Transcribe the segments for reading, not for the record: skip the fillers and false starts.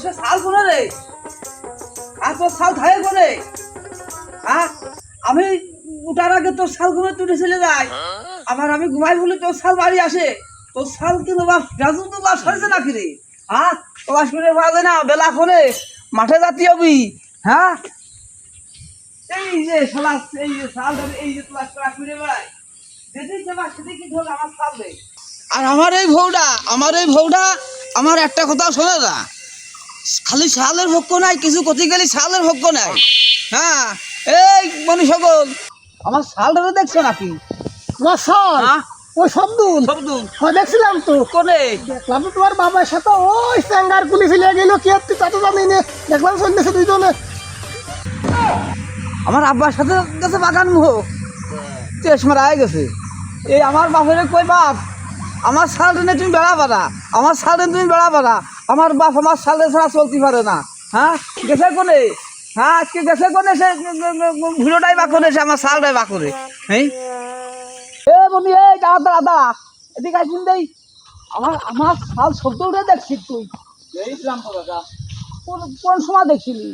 সে শাল কোনে রে? আর তোর শাল থাকে কোনে? হ্যাঁ, আমি উঠার আগে তোর শাল ঘুমে তুলে চলে যায়। আবার আমি ঘুমাই বলে তোর শাল বাড়ি আসে। তোর শাল কিন্তু বাস রাজু তো বাস হয়েছে নাকি রে? হ্যাঁ, বাস করে পাওয়া না বেলা করে মাঠে যাতি হবি। হ্যাঁ, এই যে শালা, এই যে শাল ধরে এই যে ক্লাস করা ফিরে বেড়ায়, যেদিন যাবা সেদিন কিন্তু আমার শাল রে। আর আমার এই ভৌটা আমার একটা কথা শোনে না, খালি শালের ভক্ষ নাই, কিছু করতে গেলে শালের ভক্ষ নাই। হ্যাঁ, এই মানুষ সকল আমার শালটা দেখছো নাকি? তোমার শাল হ্যাঁ, ওই শব্দুল শব্দুল দেখছিলাম তো। কোনে? দেখলাম তো তোমার বাবার সাথে ওই স্যাঙ্গার গুলি ফেলে গেল, কি আর তুই তা তো জানি না। দেখলাম চলতেছে দুইজনে। আমার আব্বার সাথে গেছে বাগান মুহ চেষ মারা গেছে। এই আমার বাপের কই বাপ, আমার শালটা নিয়ে তুমি বেড়া পারা, আমার শালটা তুমি বেড়া পারা। আমার বাপ আমার শালে ছাড়া চলতে পারে না। হ্যাঁ, গেছে কোনে? হ্যাঁ, আজকে গেছে কোনে? সে ঘুরোটাই বা করে, সে আমার শালটাই বা করে। হ্যাঁ, এ বন্ধু, এই দাঁড়া দাঁড়া দাঁড়া, এদিকে আসুন দেই। আমার আমার শাল শব্দটা দেখছিস তুই? দেখলাম তো দাদা, কোন কোন সময় দেখছিলি?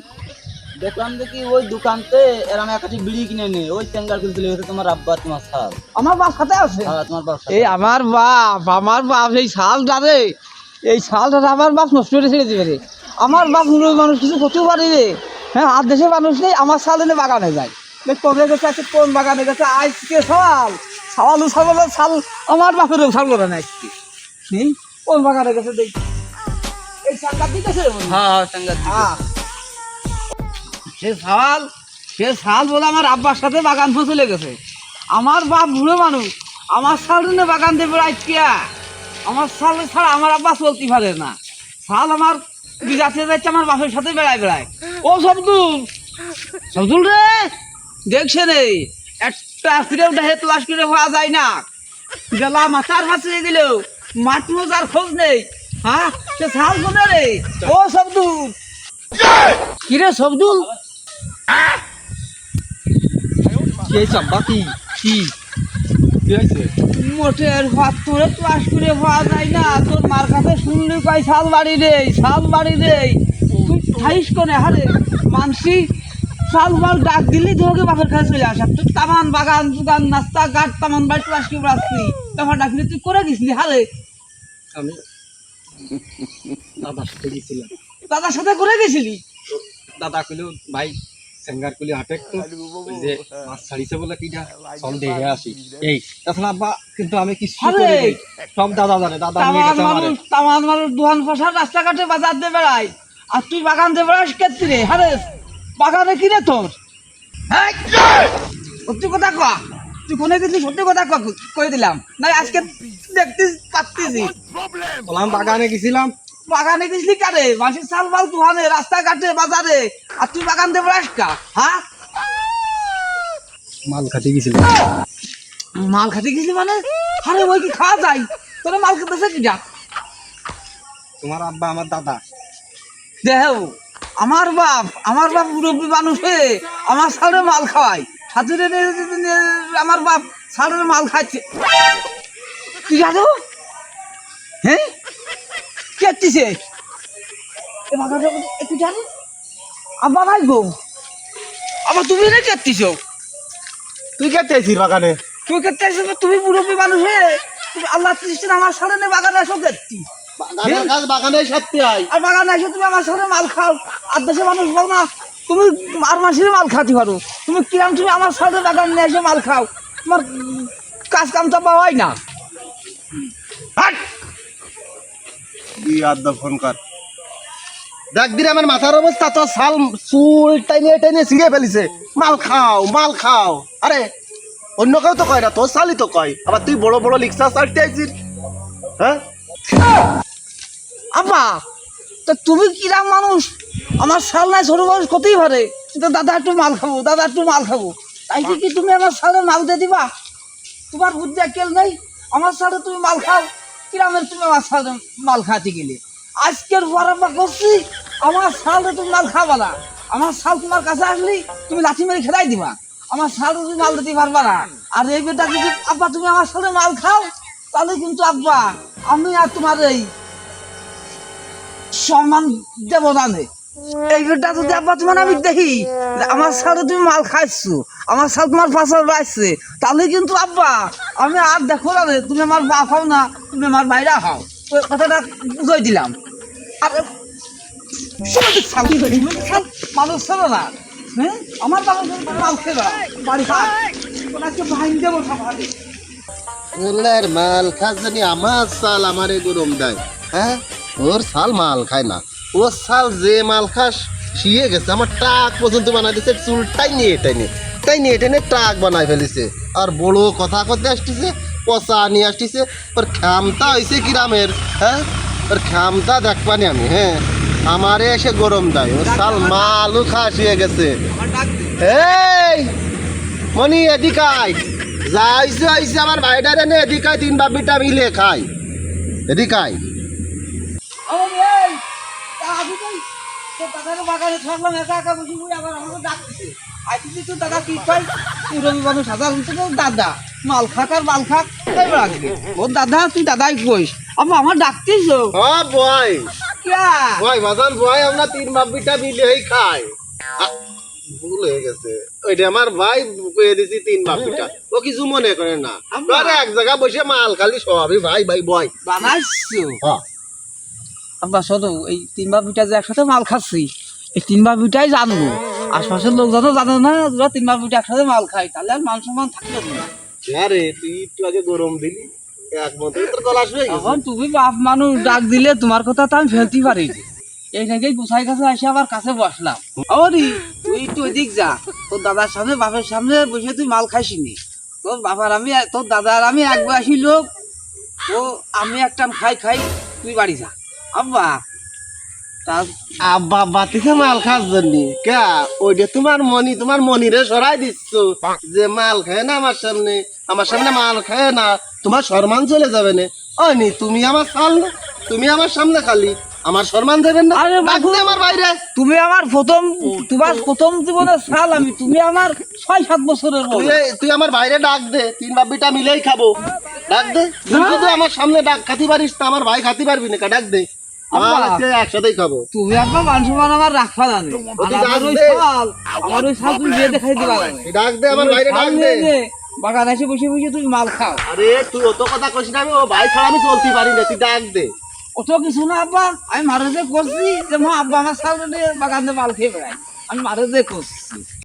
দেখলাম দেখি ওই দোকানতে এরম একটা বিড়ি কিনে নে, ওই ট্যাঙ্গার খুলতে লেগেছে তোমার আব্বা তোমার শাল। আমার বাপ সাথে আছে। তোমার বাবা এই আমার বাপ এই শালটা রে, এই শালটা আমার বাপ নষ্ট করে ছেড়ে দেবে রে। আমার বাপ মুরব্বী মানুষ কিছু করতেও পারি রে। হ্যাঁ, আর দেশের মানুষ নেই, আমার শাল এনে বাগানে যায়। কবে গেছে আছে, কোন বাগানে গেছে আজকে শাল আমার বাপেরও শাল করে না আজকে। কোন বাগানে গেছে দেখ, এই শালটা দিতেছে। হ্যাঁ ট্যাঙ্গার হ্যাঁ, সে শাল বলে আমার আব্বার সাথে বাগান চলে গেছে। আমার বাপ বুড়ো মানুষ, আমার শাল নিয়ে বাগান দেবে আজকিয়া। আমার শাল ছাড়া আমার আব্বা চলতে পারে না। শাল আমার বিরাতে যাচ্ছে আমার বাপের সাথে বেড়ায়। ও শব্দুল রে, দেখছে রে, একটা ফিরে উঠে হেত লাশ করে হওয়া যায় না। গেলা মাথার ফাঁসে গেল, মাঠুও যার খোঁজ নেই। হ্যাঁ, সে শাল কোনে রে? ও শব্দুল, কিরে শব্দুল? কি চাম্বা কি কি হয়েছে? মোটের ভাত তোরে ক্লাস করে হওয়া যায় না। তোর মার কাছে শুনলে পাই শাল বাড়ি রে, শাল বাড়ি রে। তুই খাইস কোনে? হারে মানসি শাল মাল ডাক দিলি তোকে বাপের কাছে চলে আসা। তুই তামান বাগান দোকান নাস্তা ঘাট তামান বাড়ি ক্লাস করে আসছি, ব্যাপার ডাকলি তুই করে গেছিলি। হারে আমি দাদার সাথে গেছিলাম। দাদার সাথে করে গেছিলি? দাদা কইলো ভাই স্যাঙ্গার কুলি হাটে তো ওই যে মাছ ছাড়িছে বলে কিটা চল দেখে আসি। এই তাছাড়া আব্বা কিন্তু আমি কি আরে সব দাদা জানে, দাদা নিয়ে গেছে আমারে। তামান মানুষ দোকান ফসার রাস্তাঘাটে বাজার দিয়ে বেড়ায়, আর তুই বাগান দিয়ে বেড়াস কেত্তি রে? হারে বাগানে কিনে তোর? হ্যাঁ, সত্যি কথা কয়া, তুই কোনে গেছিস? সত্যি কথা কয়ে দিলাম না, আজকে দেখতে পাচ্ছিস। বললাম বাগানে গেছিলাম। বাগানে গেছিলি কারে? মাসির চাল বাল দোকানে রাস্তাঘাটে বাজারে, আর তুই বাগান দিয়ে বেড়াস কা? হ্যাঁ, মাল খাতে গেছিলাম। মাল খাতে গেছিলি মানে? আরে ওই কি খাওয়া যায়? তোরা মাল খেতেছে কি যা? তোমার আব্বা আমার দাদা। দেহ, আমার বাপ মুরব্বী মানুষ হয়ে আমার সালে মাল খাওয়াই, সাথে আমার বাপ সালের মাল খাচ্ছে। তুই জানো? হ্যাঁ, কেটিছে তুই জানো? আব্বা ভাই গো, আবার তুমি না কেটিছ? তুই কে চাইছিস বাগানে? তুই কেটে তুমি মুরব্বী মানুষ হয়ে তুমি আল্লাহ সৃষ্টি আমার সালে বাগানে আসো কেটি। বাগানে সাথে আই আর বাগানে এসে তুমি আমার সাথে মাল খাও, আর দেশের মানুষ বল না তুমি আর মাসের মাল খাতে পারো। তুমি কিরাম তুমি আমার সাথে বাগান নিয়ে এসে মাল খাও, তোমার কাজ কাম তো পাওয়াই না। ফোন কর দেখ দিলে আমার মাথার অবস্থা তো শাল চুল টাইনে টাইনে ছিঁড়ে ফেলিছে। মাল খাও আরে অন্য কেউ তো কয় না, তোর শালই তো কয়। আবার তুই বড় বড় লিক্সা চালতে আইছিস। হ্যাঁ আব্বা, তা তুমি কিরাম মানুষ? আমার শাল নাই ছোট মানুষ করতেই পারে, কিন্তু দাদা একটু মাল খাবো, দাদা একটু মাল খাবো, তাই কি তুমি আমার সালে মাল দিয়ে দিবা? তোমার বুদ্ধি কেল নেই? আমার সাথে তুমি মাল খাও, কিরামের তুমি আমার সাথে মাল খাতে গেলে? আজকের বরাবর করছি আমার সালে তুমি মাল খাবা না। আমার শাল তোমার কাছে আসলি তুমি লাঠি মেরে খেলাই দিবা, আমার শালে তুমি মাল দিতে পারবা না। আর এই বেটা যদি আব্বা তুমি আমার সাথে মাল খাও, তাহলে কিন্তু আব্বা আমি আর তোমার এই সম্মান দেব জানে এইটা যদি আব্বা তোমার আমি দেখি যে আমার সাথে তুমি মাল খাইছো, আমার সাথে তোমার পাশে রাখছে, তাহলে কিন্তু আব্বা আমি আর দেখো না রে, তুমি আমার বাপ হও না, তুমি আমার বাইরা হও, ওই কথাটা বুঝাই দিলাম। আর মানুষ ছিল না, হ্যাঁ আমার বাবা মাল খেয়ে বাড়ি খায় ওনাকে ভাইন দেবো সবাই। ওলার মাল খাস জানি আমার সাল আমারে গরম দেয়, হ্যাঁ ওর সাল মাল খায় না, ওর সাল যে মাল খাস শিয়ে গেছে, আমার টাক পর্যন্ত বানাই দিছে, চুল টাইনি এটাইনে টাক বানাই ফেলিছে। আর বড় কথা করতে আসতেছে, পচা নিয়ে আসতেছে, ওর খামতা হয়েছে কিরামের, হ্যাঁ ওর খামতা দেখবানি আমি, হ্যাঁ আমারে এসে গরম দেয়, ওর সাল মালও খাস হয়ে গেছে। আমার ডাক দে। এই মনি এদিকাই যাইছে আইছে আমার ভাইটারে নে এদিকাই, তিন বাপিটা মিলে খাই এদিকাই। আমাকে এই আমি তো দাদার বাগানে থাকলাম একা একা বসে বসে, আবার আমাকে ডাকতেছে আইতেছি তো দাদা কি খাই, পুরনো মানুষ সাধারণ তো দাদা মাল খাক আর মাল খাক তাই রাখবে ওর দাদা, তুই দাদাই কইস আবার আমার ডাকতেছ বয় কিয়া বয় বাজান বয়, আমরা তিন বাপিটা মিলেই খাই। ভুল হয়ে গেছে, ওইটা আমার ভাই কয়ে দিছি তিন বাপিটা, ও কিছু মনে করে না, আরে এক জায়গা বসে মাল খালি সবই ভাই ভাই বয় বানাইছো। হ্যাঁ আব্বা শোনো, এই তিন বাপিটা যে একসাথে মাল খাচ্ছি, এই তিন বাপিটাই জানবো, আশপাশের লোকজনও জানো না ওরা তিন বাপিটা একসাথে মাল খাই, তাহলে আর মান সম্মান থাকলো না। আরে তুই একটু আগে গরম দিলি, এক মতো তোর গলা শুয়ে গেছে। এখন তুমি বাপ মানুষ ডাক দিলে তোমার কথা তো আমি ফেলতে পারি, এই নাকি গোসাই কাছে এসে আবার কাছে বসলাম। অরি তুই একটু ওইদিক যা, তোর দাদার সামনে বাপের সামনে বসে তুই মাল খাইসিনি, তোর বাবার আমি তোর দাদার আমি এক বয়সী লোক, ও আমি একটা খাই তুই বাড়ি যা। আব্বা তা আব্বা বাতিছে মাল খাস জন্য কে, ওইটা তোমার মনিরে সরাই দিচ্ছ যে মাল খায় না আমার সামনে মাল খায় না, তোমার সম্মান চলে যাবে না। ওনি তুমি আমার সাল না, তুমি আমার সামনে খালি আমার সম্মান দেবেন না। আরে বাবু, আমার বাইরে তুমি আমার তোমার প্রথম জীবনের সাল আমি, তুমি আমার 6-7 বছরের বড়। তুই আমার বাইরে ডাক দে, তিন বাপিটা মিলেই খাবো, ডাক দে। তুই যদি আমার সামনে ডাক খাতি পারিস তা আমার ভাই খাতি পারবি না, ডাক দে, একসাথেই খাবো। তুমি একবার মান সম্মান আমার রাখবা না, আমার ওই সাল তুমি বিয়ে দেখাই দিবা, ডাক দে আমার বাইরে ডাক দে। বাগান এসে বসে বসে তুমি মাল খাও। আরে তুই অত কথা কইস না, আমি ও ভাই ছাড়া আমি চলতে পারি না, তুই ডাক দে। অত কিছু না আব্বা, আমি মারে যে করছি যে মা আব্বা আমার সাল বাগানে মাল খেয়ে বেড়াই, আমি মারে যে করছি।